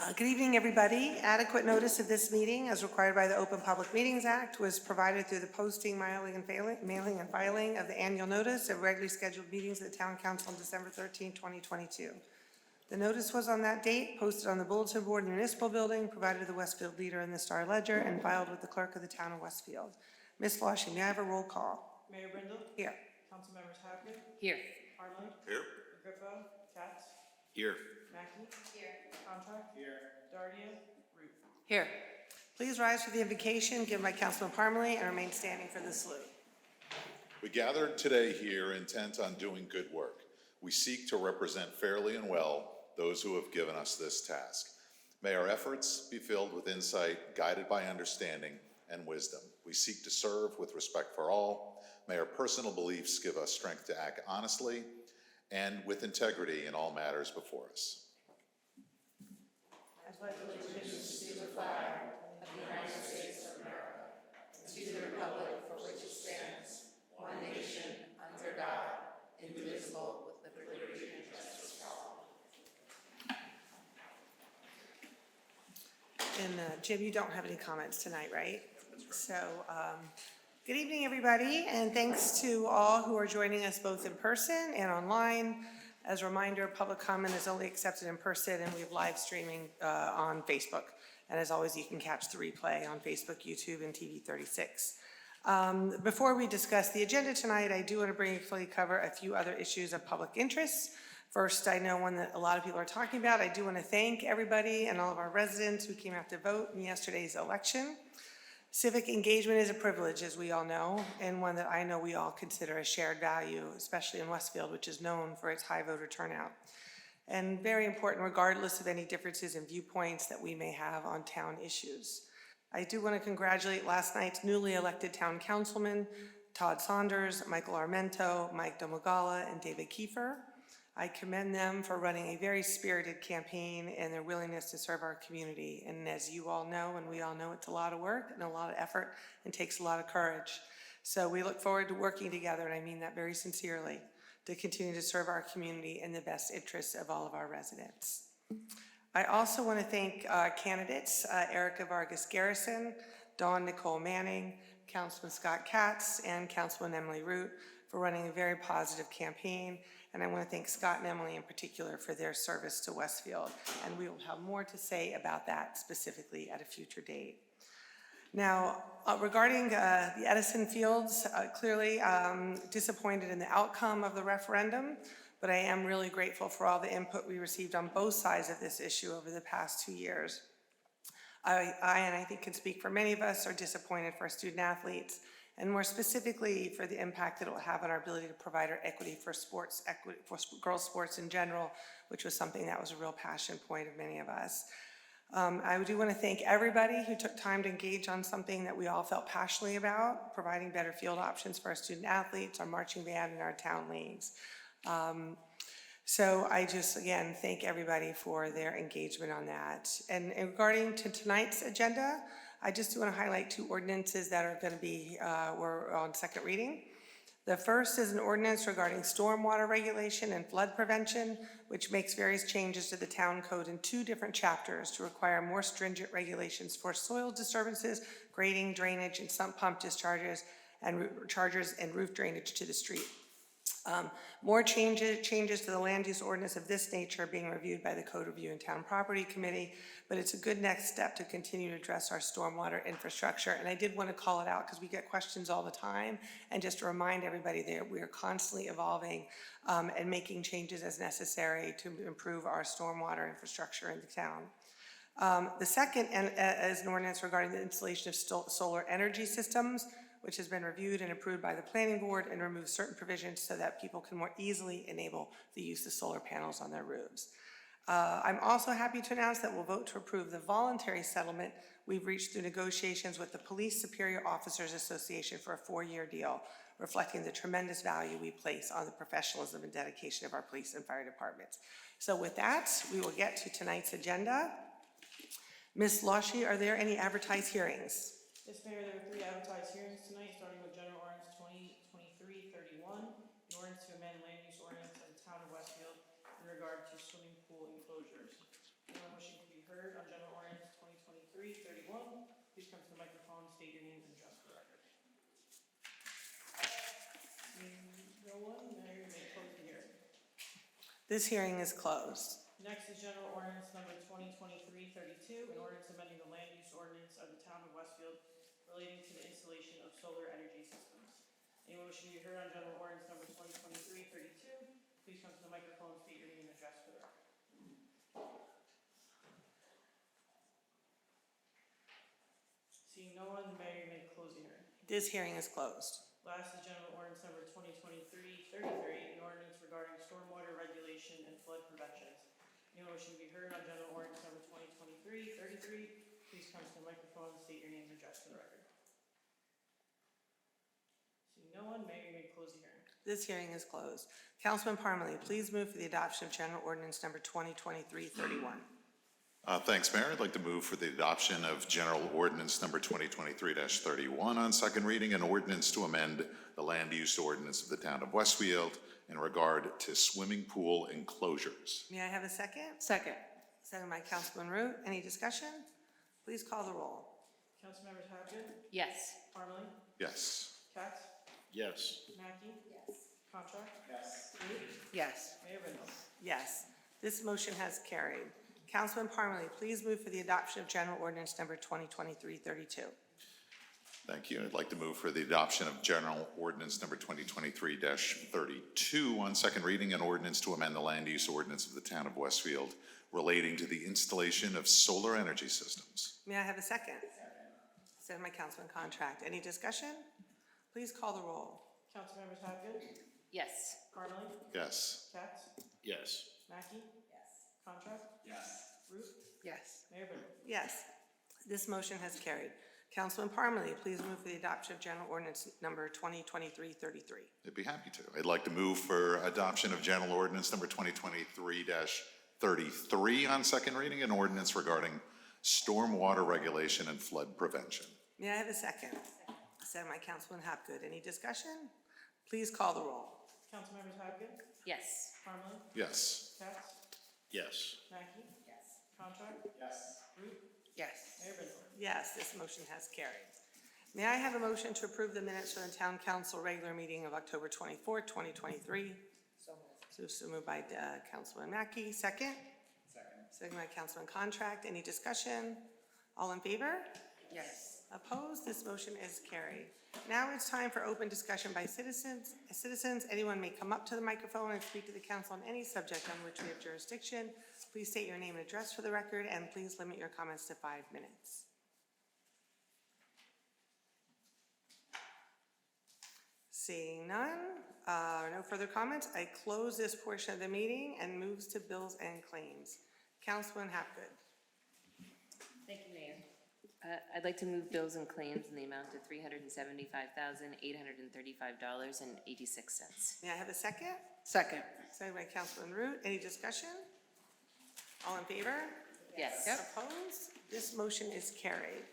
Good evening, everybody. Adequate notice of this meeting, as required by the Open Public Meetings Act, was provided through the posting, mailing, and filing of the annual notice of regularly scheduled meetings of the Town Council on December 13, 2022. The notice was on that date, posted on the bulletin board in the municipal building, provided to the Westfield Leader in the Star Ledger, and filed with the clerk of the town of Westfield. Ms. Washington, may I have a roll call? Mayor Brindle? Here. Councilmembers Hackett? Here. Harlan? Here. Griffo? Katz? Here. Mackey? Here. Contract? Here. Dardia? Root. Here. Please rise for the invocation given by Councilman Parmalee and remain standing for the salute. We gathered today here intent on doing good work. We seek to represent fairly and well those who have given us this task. May our efforts be filled with insight, guided by understanding and wisdom. We seek to serve with respect for all. May our personal beliefs give us strength to act honestly and with integrity in all matters before us. I pledge allegiance to the flag of the United States of America, and to the republic for which it stands, one nation, under God, indivisible, with liberty and justice for all. And Jim, you don't have any comments tonight, right? So, good evening, everybody, and thanks to all who are joining us both in person and online. As a reminder, public comment is only accepted in person, and we have live streaming on Facebook. And as always, you can catch the replay on Facebook, YouTube, and TV 36. Before we discuss the agenda tonight, I do want to briefly cover a few other issues of public interest. First, I know one that a lot of people are talking about. I do want to thank everybody and all of our residents who came out to vote in yesterday's election. Civic engagement is a privilege, as we all know, and one that I know we all consider a shared value, especially in Westfield, which is known for its high voter turnout. And very important, regardless of any differences in viewpoints that we may have on town issues. I do want to congratulate last night's newly elected town councilmen, Todd Saunders, Michael Armento, Mike Domagala, and David Kiefer. I commend them for running a very spirited campaign and their willingness to serve our community. And as you all know, and we all know, it's a lot of work and a lot of effort and takes a lot of courage. So we look forward to working together, and I mean that very sincerely, to continue to serve our community in the best interests of all of our residents. I also want to thank candidates, Erica Vargas Garrison, Dawn Nicole Manning, Councilman Scott Katz, and Councilman Emily Root for running a very positive campaign. And I want to thank Scott and Emily in particular for their service to Westfield. And we will have more to say about that specifically at a future date. Now, regarding the Edison Fields, clearly disappointed in the outcome of the referendum, but I am really grateful for all the input we received on both sides of this issue over the past 2 years. And I think can speak for many of us, are disappointed for student athletes, and more specifically for the impact that it will have on our ability to provide our equity for sports, equity for girls' sports in general, which was something that was a real passion point of many of us. I do want to thank everybody who took time to engage on something that we all felt passionately about, providing better field options for our student athletes, our marching band, and our town leagues. So I just, again, thank everybody for their engagement on that. And regarding to tonight's agenda, I just want to highlight 2 ordinances that are going to be, were on second reading. The first is an ordinance regarding stormwater regulation and flood prevention, which makes various changes to the town code in 2 different chapters to require more stringent regulations for soil disturbances, grading, drainage, and sump pump discharges and roof drainage to the street. More changes to the land use ordinance of this nature being reviewed by the Code Review and Town Property Committee, but it's a good next step to continue to address our stormwater infrastructure. And I did want to call it out because we get questions all the time, and just to remind everybody that we are constantly evolving and making changes as necessary to improve our stormwater infrastructure in the town. The second is an ordinance regarding the installation of solar energy systems, which has been reviewed and approved by the planning board and removes certain provisions so that people can more easily enable the use of solar panels on their roofs. I'm also happy to announce that we'll vote to approve the voluntary settlement we've reached through negotiations with the Police Superior Officers Association for a 4-year deal, reflecting the tremendous value we place on the professionalism and dedication of our police and fire departments. So with that, we will get to tonight's agenda. Ms. Loshi, are there any advertised hearings? Yes, Mayor, there are 3 advertised hearings tonight, starting with General Ordinance 2023-31, an ordinance to amend land use ordinance of the town of Westfield in regard to swimming pool enclosures. Anyone wishing to be heard come to the microphone, state your name and address for the record. Seeing no one, Mayor, you may close the hearing. This hearing is closed. Next is general ordinance number 2023-32, an ordinance amending the land use ordinance of the town of Westfield relating to the installation of solar energy systems. Any motion to be heard on general ordinance number 2023-32, please come to the microphone, state your name and address for the record. Seeing no one, the mayor may close the hearing. This hearing is closed. Last is general ordinance number 2023-33, an ordinance regarding stormwater regulation and flood prevention. Any motion to be heard on general ordinance number 2023-33, please come to the microphone, state your name and address for the record. Seeing no one, mayor, you may close the hearing. This hearing is closed. Councilman Parmalee, please move for the adoption of general ordinance number 2023-31. Thanks, Mayor. I'd like to move for the adoption of General Ordinance Number 2023-31 on second reading, an ordinance to amend the land use ordinance of the town of Westfield in regard to swimming pool enclosures. May I have a second? Second. Second by Councilman Root. Any discussion? Please call the roll. Councilmembers Hapgood, Yes. Parmalee, Yes. Katz, Yes. Mackey, Yes. Contract, Yes. Root, Yes. Mayor Bindle. Yes, this motion has carried. Councilman Parmalee, please move for the adoption of general ordinance number 2023-32. Thank you. I'd like to move for the adoption of General Ordinance Number 2023-32 on second reading, an ordinance to amend the land use ordinance of the town of Westfield relating to the installation of solar energy systems. May I have a second? Second by Councilman Contract. Any discussion? Please call the roll. Councilmembers Hapgood, Yes. Parmalee, Yes. Katz, Yes. Mackey, Yes. Contract, Yes. Root, Yes. Mayor Bindle. Yes, this motion has carried. Councilman Parmalee, please move for the adoption of general ordinance number 2023-33. I'd be happy to. I'd like to move for adoption of General Ordinance Number 2023-33 on second reading, an ordinance regarding stormwater regulation and flood prevention. May I have a second? Second by Councilman Hapgood. Any discussion? Please call the roll. Councilmembers Hapgood, Yes. Parmalee, Yes. Katz, Yes. Mackey, Yes. Contract, Yes. Root, Yes. Mayor Bindle. Yes, this motion has carried. May I have a motion to approve the minutes from the Town Council regular meeting of October 24th, 2023? So moved. So moved by Councilman Mackey. Second? Second. Second by Councilman Contract. Any discussion? All in favor? Yes. Opposed? This motion is carried. Now it's time for open discussion by citizens. Anyone may come up to the microphone and speak to the council on any subject on which we have jurisdiction. Please state your name and address for the record, and please limit your comments to 5 minutes. Seeing none, no further comments, I close this portion of the meeting and moves to bills and claims. Councilman Hapgood. Thank you, Mayor. I'd like to move bills and claims in the amount of $375,835.86. May I have a second? Second. Second by Councilman Root. Any discussion? All in favor? Yes. Opposed? This motion is carried.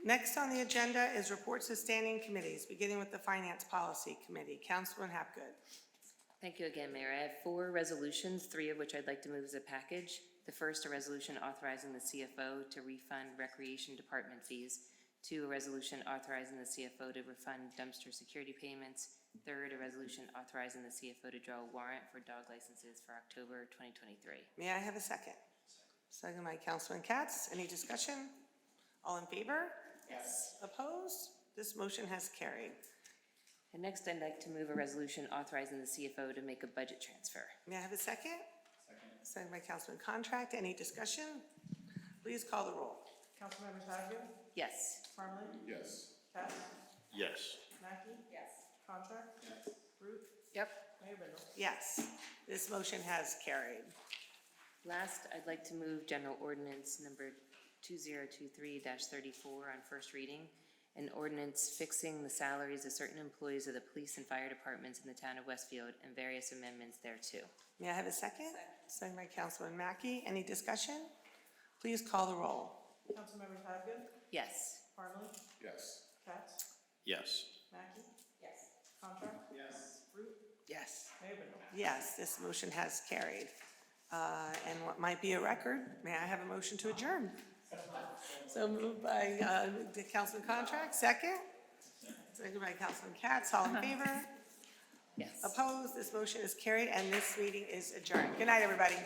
Next on the agenda is reports of standing committees, beginning with the Finance Policy Committee. Councilman Hapgood. Thank you again, Mayor. I have 4 resolutions, 3 of which I'd like to move as a package. The first, a resolution authorizing the CFO to refund Recreation Department fees. 2, a resolution authorizing the CFO to refund dumpster security payments. 3rd, a resolution authorizing the CFO to draw a warrant for dog licenses for October 2023. May I have a second? Second by Councilman Katz. Any discussion? All in favor? Yes. Opposed? This motion has carried. And next, I'd like to move a resolution authorizing the CFO to make a budget transfer. May I have a second? Second. Second by Councilman Contract. Any discussion? Please call the roll. Councilmembers Hapgood, Yes. Parmalee, Yes. Katz, Yes. Mackey, Yes. Contract, Yes. Root, Yep. Mayor Bindle. Yes, this motion has carried. Last, I'd like to move General Ordinance number 2023-34 on first reading, an ordinance fixing the salaries of certain employees of the police and fire departments in the town of Westfield and various amendments thereto. May I have a second? Second by Councilman Mackey. Any discussion? Please call the roll. Councilmembers Hapgood, Yes. Parmalee, Yes. Katz, Yes. Mackey, Yes. Contract, Yes. Root, Yes. Mayor Bindle. Yes, this motion has carried. And what might be a record, may I have a motion to adjourn? So moved by the Councilman Contract, second? Second by Councilman Katz, all in favor? Yes. Opposed? This motion is carried, and this meeting is adjourned. Good night, everybody.